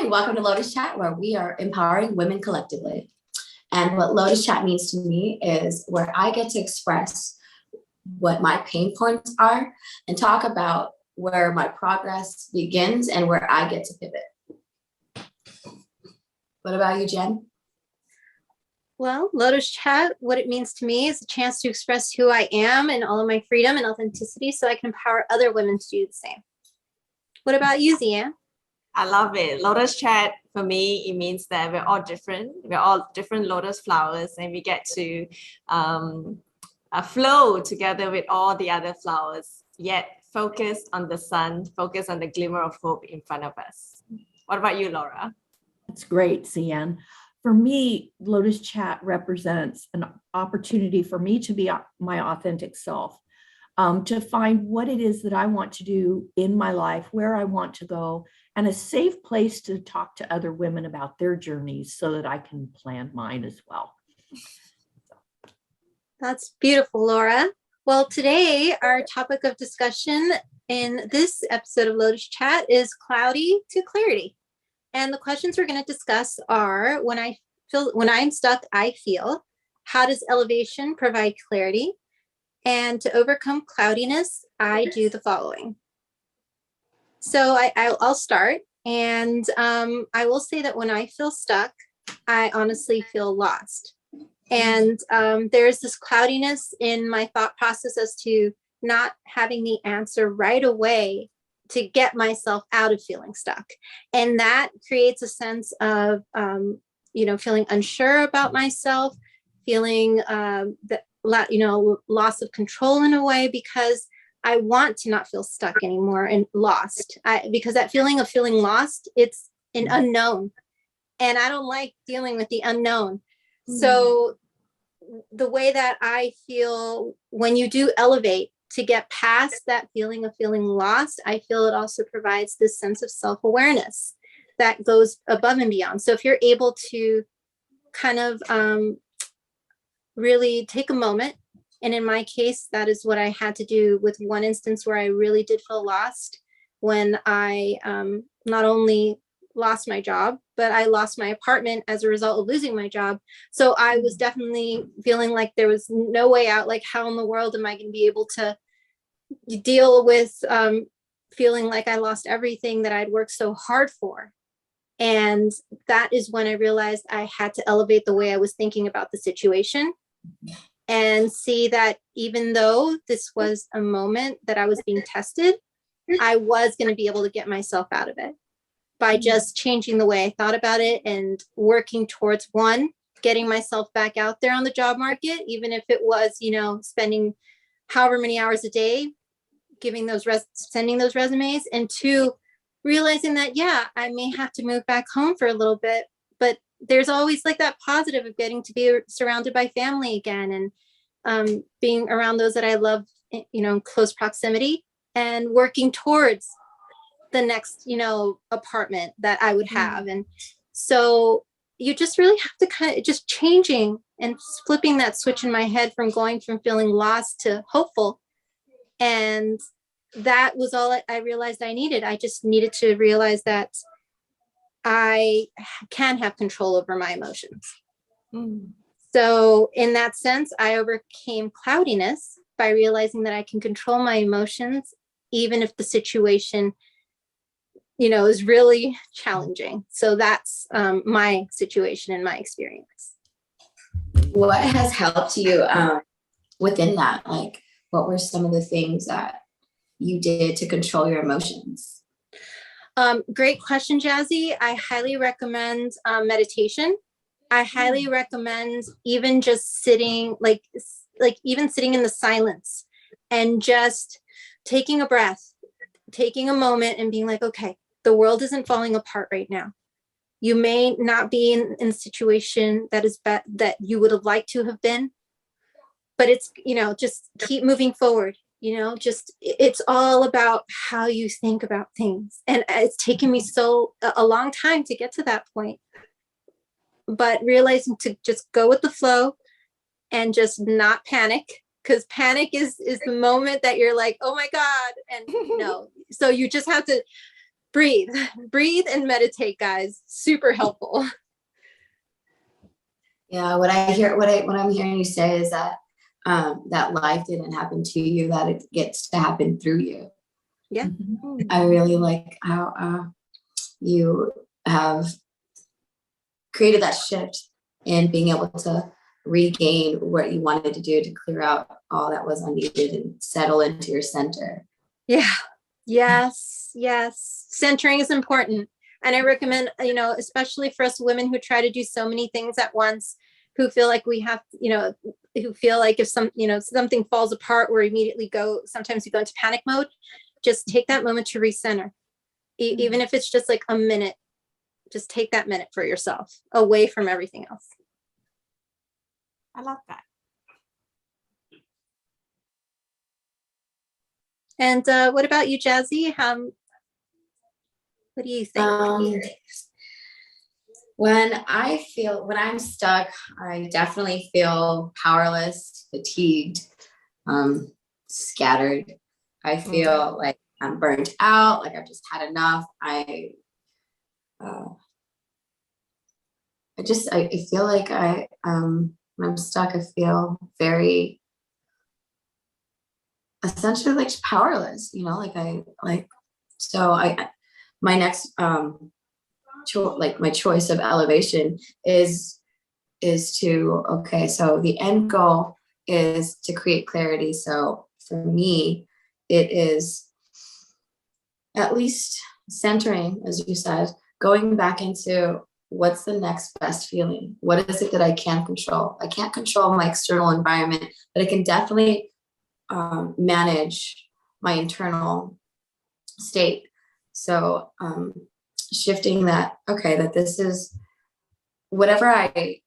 and welcome to Lotus Chat, where we are empowering women collectively. And what Lotus Chat means to me is where I get to express what my pain points are and talk about where my progress begins and where I get to pivot. What about you, Jen? Well, Lotus Chat, what it means to me is a chance to express who I am and all of my freedom and authenticity so I can empower other women to do the same. What about you, Zian? I love it. Lotus Chat, for me, it means that we're all different. We're all different lotus flowers, and we get to flow together with all the other flowers, yet focus on the sun, focus on the glimmer of hope in front of us. What about you, Laura? That's great, Zian. For me, Lotus Chat represents an opportunity for me to be my authentic self, to find what it is that I want to do in my life, where I want to go, and a safe place to talk to other women about their journeys so that I can plan mine as well. That's beautiful, Laura. Well, today our topic of discussion in this episode of Lotus Chat is cloudy to clarity. And the questions we're going to discuss are, when I'm stuck, I feel. How does elevation provide clarity? And to overcome cloudiness, I do the following. So I'll start. And I will say that when I feel stuck, I honestly feel lost. And there's this cloudiness in my thought process as to not having the answer right away to get myself out of feeling stuck. And that creates a sense of, feeling unsure about myself, feeling loss of control in a way, because I want to not feel stuck anymore and lost. Because that feeling of feeling lost, it's an unknown. And I don't like dealing with the unknown. So the way that I feel when you do elevate, to get past that feeling of feeling lost, I feel it also provides this sense of self-awareness that goes above and beyond. So if you're able to kind of really take a moment, and in my case, that is what I had to do with one instance where I really did feel lost, when I not only lost my job, but I lost my apartment as a result of losing my job. So I was definitely feeling like there was no way out. Like, how in the world am I going to be able to deal with feeling like I lost everything that I'd worked so hard for? And that is when I realized I had to elevate the way I was thinking about the situation and see that even though this was a moment that I was being tested, I was going to be able to get myself out of it by just changing the way I thought about it and working towards, one, getting myself back out there on the job market, even if it was, spending however many hours a day sending those resumes, and two, realizing that, I may have to move back home for a little bit, but there's always like that positive of getting to be surrounded by family again, and being around those that I love, in close proximity, and working towards the next, apartment that I would have. And so you just really have to kind of just changing and flipping that switch in my head from going from feeling lost to hopeful. And that was all I realized I needed. I just needed to realize that I can have control over my emotions. So in that sense, I overcame cloudiness by realizing that I can control my emotions, even if the situation, is really challenging. So that's my situation and my experience. What has helped you within that? Like, what were some of the things that you did to control your emotions? Great question, Jazzy. I highly recommend meditation. I highly recommend even just sitting, like even sitting in the silence and just taking a breath, taking a moment and being like, okay, the world isn't falling apart right now. You may not be in a situation that is that you would have liked to have been, but it's, just keep moving forward. It's all about how you think about things. And it's taken me a long time to get to that point, but realizing to just go with the flow and just not panic, because panic is the moment that you're like, oh my God. And no, so you just have to breathe, breathe and meditate, guys. Super helpful. Yeah, what I'm hearing you say is that that life didn't happen to you, that it gets to happen through you. Yeah. I really like how you have created that shift in being able to regain what you wanted to do to clear out all that was unneeded and settle into your center. Yeah. Yes. Yes. Centering is important. And I recommend, especially for us women who try to do so many things at once, who feel like we have, who feel like if something falls apart, we're immediately sometimes we go into panic mode. Just take that moment to recenter. Even if it's just like a minute, just take that minute for yourself away from everything else. I love that. And what about you, Jazzy? What do you think? When I'm stuck, I definitely feel powerless, fatigued, scattered. I feel like I'm burnt out, like I've just had enough. I feel like when I'm stuck, I feel very essentially like powerless, my next my choice of elevation is to, okay, so the end goal is to create clarity. So for me, it is at least centering, as you said, going back into what's the next best feeling? What is it that I can control? I can't control my external environment, but I can definitely manage my internal state. So shifting that, okay, that this is whatever I'm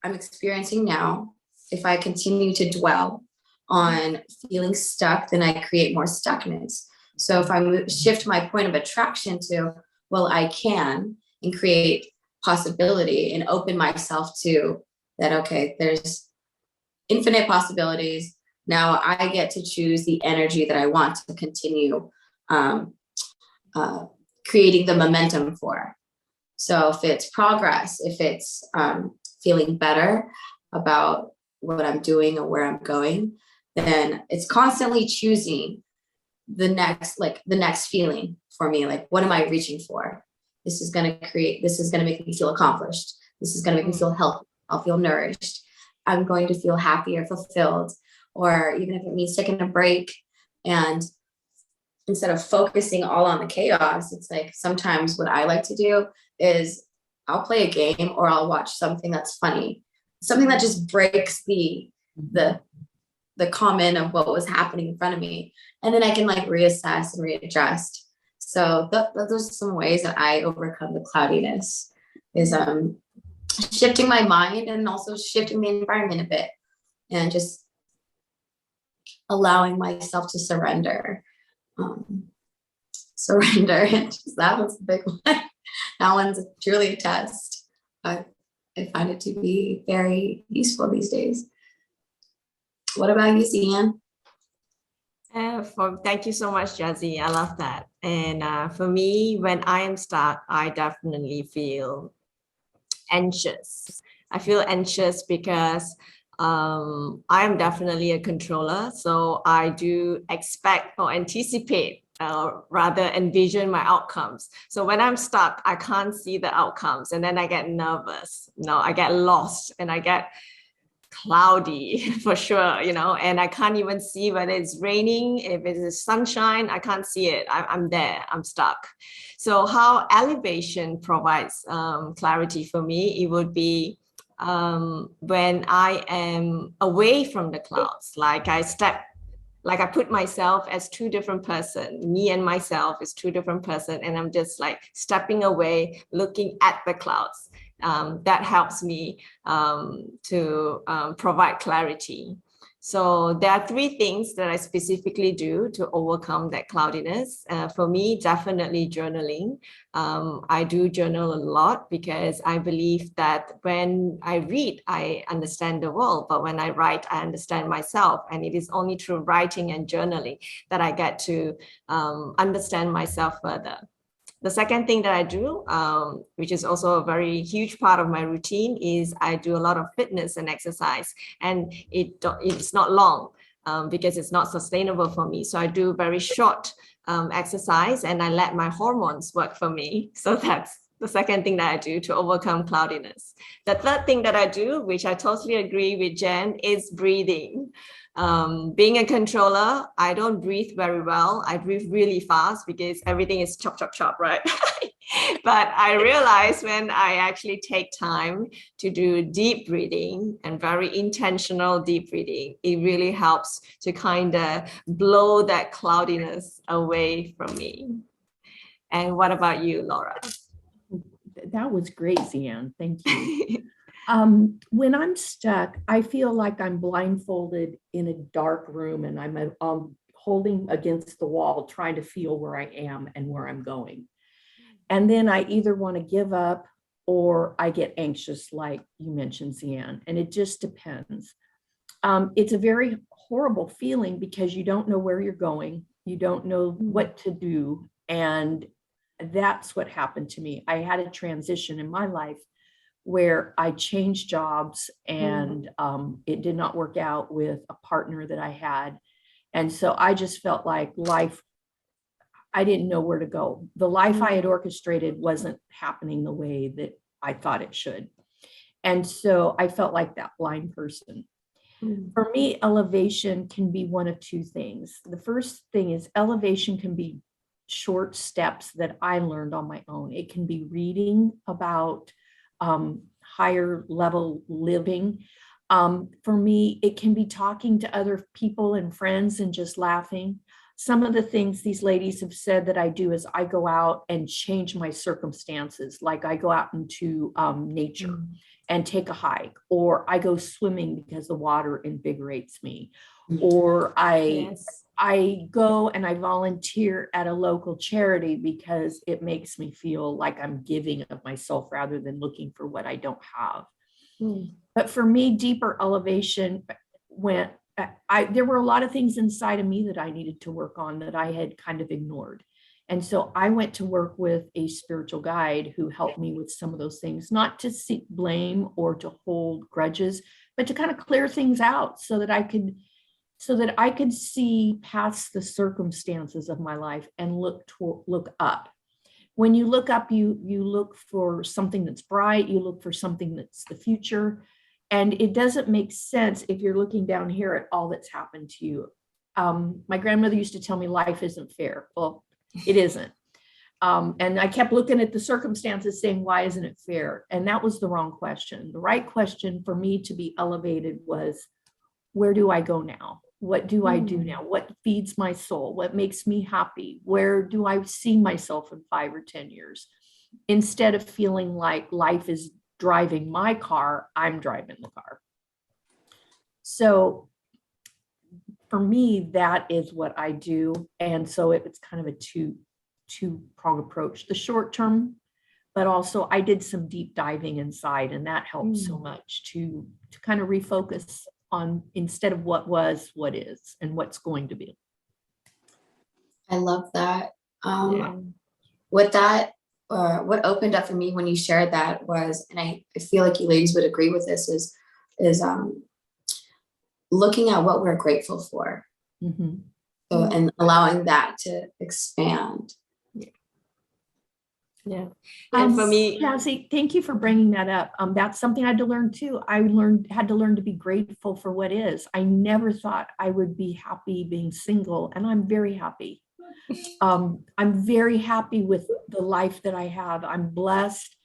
experiencing now. If I continue to dwell on feeling stuck, then I create more stuckness. So if I shift my point of attraction to, well, I can, and create possibility and open myself to that, okay, there's infinite possibilities. Now I get to choose the energy that I want to continue creating the momentum for. So if it's progress, if it's feeling better about what I'm doing or where I'm going, then it's constantly choosing the next feeling for me. Like, what am I reaching for? This is going to make me feel accomplished. This is going to make me feel healthy. I'll feel nourished. I'm going to feel happy or fulfilled, or even if it means taking a break and instead of focusing all on the chaos, it's like sometimes what I like to do is I'll play a game or I'll watch something that's funny, something that just breaks the comment of what was happening in front of me. And then I can like reassess and readjust. So those are some ways that I overcome the cloudiness, is shifting my mind and also shifting the environment a bit and just allowing myself to surrender. That one's the big one. That one's truly a test. I find it to be very useful these days. What about you, Zian? Thank you so much, Jazzy. I love that. And for me, when I am stuck, I definitely feel anxious. I feel anxious because I am definitely a controller. So I do expect or anticipate, rather envision my outcomes. So when I'm stuck, I can't see the outcomes. And then I get nervous. I get lost and I get cloudy for sure, and I can't even see whether it's raining. If it is sunshine, I can't see it. I'm there, I'm stuck. So how elevation provides clarity for me, it would be when I am away from the clouds, like I put myself as two different persons, me and myself is two different persons, and I'm just like stepping away, looking at the clouds. That helps me to provide clarity. So there are three things that I specifically do to overcome that cloudiness. For me, definitely journaling. I do journal a lot because I believe that when I read, I understand the world, but when I write, I understand myself. And it is only through writing and journaling that I get to understand myself further. The second thing that I do, which is also a very huge part of my routine, is I do a lot of fitness and exercise, and it's not long because it's not sustainable for me. So I do very short exercise, and I let my hormones work for me. So that's the second thing that I do to overcome cloudiness. The third thing that I do, which I totally agree with Jen, is breathing. Being a controller, I don't breathe very well. I breathe really fast because everything is chop, chop, chop, right? But I realize when I actually take time to do deep breathing and very intentional deep breathing, it really helps to kind of blow that cloudiness away from me. And what about you, Laura? That was great, Zian. Thank you. When I'm stuck, I feel like I'm blindfolded in a dark room and I'm holding against the wall, trying to feel where I am and where I'm going. And then I either want to give up or I get anxious, like you mentioned, Zian, and it just depends. It's a very horrible feeling because you don't know where you're going. You don't know what to do. And that's what happened to me. I had a transition in my life where I changed jobs and it did not work out with a partner that I had. And so I just felt like life, I didn't know where to go. The life I had orchestrated wasn't happening the way that I thought it should. And so I felt like that blind person. For me, elevation can be one of two things. The first thing is elevation can be short steps that I learned on my own. It can be reading about higher level living. For me, it can be talking to other people and friends and just laughing. Some of the things these ladies have said that I do is I go out and change my circumstances. Like I go out into nature and take a hike, or I go swimming because the water invigorates me, or I go and I volunteer at a local charity because it makes me feel like I'm giving of myself rather than looking for what I don't have. But for me, deeper elevation went, there were a lot of things inside of me that I needed to work on that I had kind of ignored. And so I went to work with a spiritual guide who helped me with some of those things, not to seek blame or to hold grudges, but to kind of clear things out so that I could see past the circumstances of my life and look up. When you look up, you look for something that's bright, you look for something that's the future. And it doesn't make sense if you're looking down here at all that's happened to you. My grandmother used to tell me life isn't fair. Well, it isn't. And I kept looking at the circumstances saying, why isn't it fair? And that was the wrong question. The right question for me to be elevated was, where do I go now? What do I do now? What feeds my soul? What makes me happy? Where do I see myself in 5 or 10 years? Instead of feeling like life is driving my car, I'm driving the car. So for me, that is what I do. And so it's kind of a two-pronged approach. The short term, but also I did some deep diving inside, and that helped so much to kind of refocus on, instead of what was, what is, and what's going to be. I love that. With that, what opened up for me when you shared that was, and I feel like you ladies would agree with this, is looking at what we're grateful for. So, and allowing that to expand. Yeah. And for me, Jazzy, thank you for bringing that up. That's something I had to learn too. I had to learn to be grateful for what is. I never thought I would be happy being single, and I'm very happy. I'm very happy with the life that I have. I'm blessed,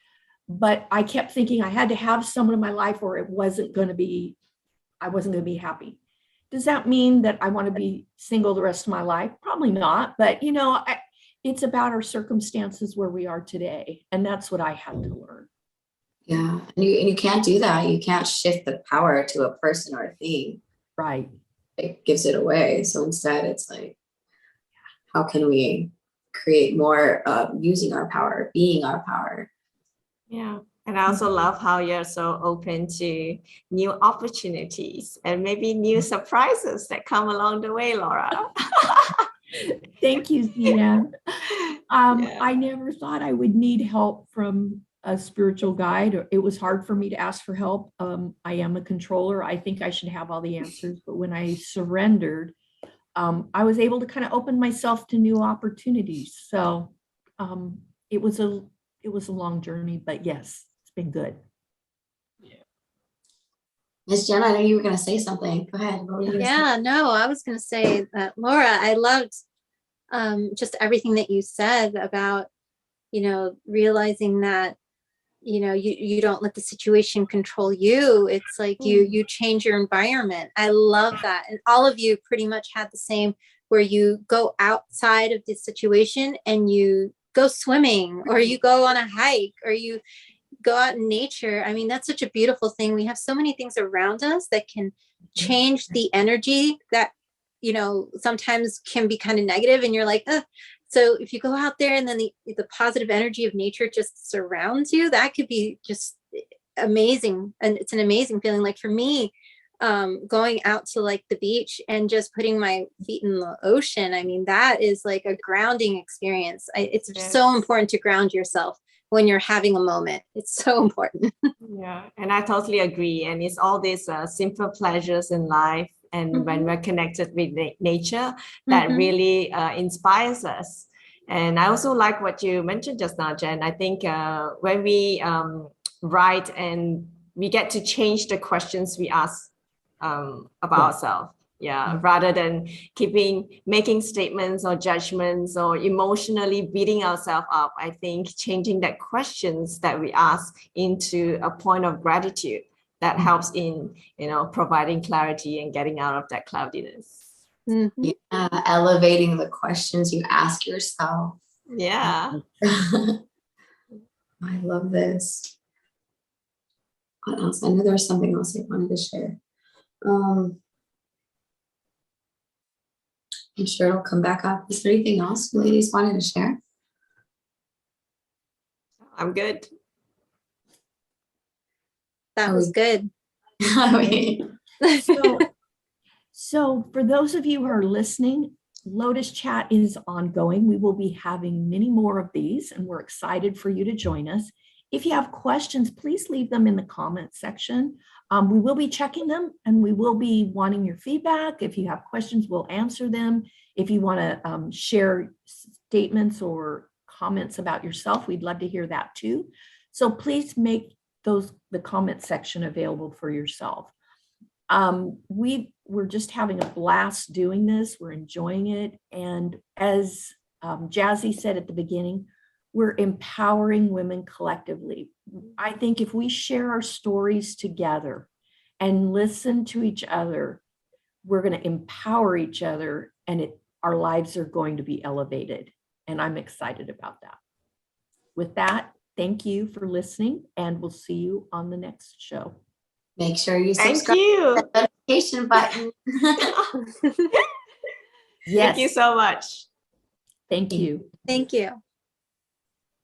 but I kept thinking I had to have someone in my life or I wasn't going to be happy. Does that mean that I want to be single the rest of my life? Probably not, but it's about our circumstances where we are today. And that's what I had to learn. Yeah. And you can't do that. You can't shift the power to a person or a thing. Right. It gives it away. So instead it's like, how can we create more using our power, being our power? Yeah. And I also love how you're so open to new opportunities and maybe new surprises that come along the way, Laura. Thank you, Zia. I never thought I would need help from a spiritual guide. It was hard for me to ask for help. I am a controller. I think I should have all the answers, but when I surrendered, I was able to kind of open myself to new opportunities. So it was a long journey, but yes, it's been good. Miss Jen, I know you were going to say something. Go ahead. What were you gonna say? Yeah, no, I was going to say that, Laura, I loved just everything that you said about, realizing that, you don't let the situation control you. It's like you change your environment. I love that. And all of you pretty much had the same, where you go outside of the situation and you go swimming, or you go on a hike, or you go out in nature. I mean, that's such a beautiful thing. We have so many things around us that can change the energy that, sometimes can be kind of negative, and you're like, ugh. So if you go out there and then the positive energy of nature just surrounds you, that could be just amazing. And it's an amazing feeling. Like for me, going out to like the beach and just putting my feet in the ocean, I mean, that is like a grounding experience. It's so important to ground yourself when you're having a moment. It's so important. Yeah, and I totally agree. And it's all these simple pleasures in life. And when we're connected with nature, that really inspires us. And I also like what you mentioned just now, Jen. I think when we write and we get to change the questions we ask about ourselves. Yeah, rather than making statements or judgments or emotionally beating ourselves up, I think changing that questions that we ask into a point of gratitude that helps in, providing clarity and getting out of that cloudiness. Yeah, elevating the questions you ask yourself. Yeah. I love this. What else? I know there was something else I wanted to share. I'm sure it'll come back up. Is there anything else ladies wanted to share? I'm good. That was good. So for those of you who are listening, Lotus Chat is ongoing. We will be having many more of these, and we're excited for you to join us. If you have questions, please leave them in the comment section. We will be checking them, and we will be wanting your feedback. If you have questions, we'll answer them. If you want to share statements or comments about yourself, we'd love to hear that too. So please make the comment section available for yourself. We're just having a blast doing this. We're enjoying it. And as Jazzy said at the beginning, we're empowering women collectively. I think if we share our stories together and listen to each other, we're going to empower each other, and our lives are going to be elevated. And I'm excited about that. With that, thank you for listening, and we'll see you on the next show. Make sure you subscribe to the notification button. Yes. Thank you so much. Thank you. Thank you.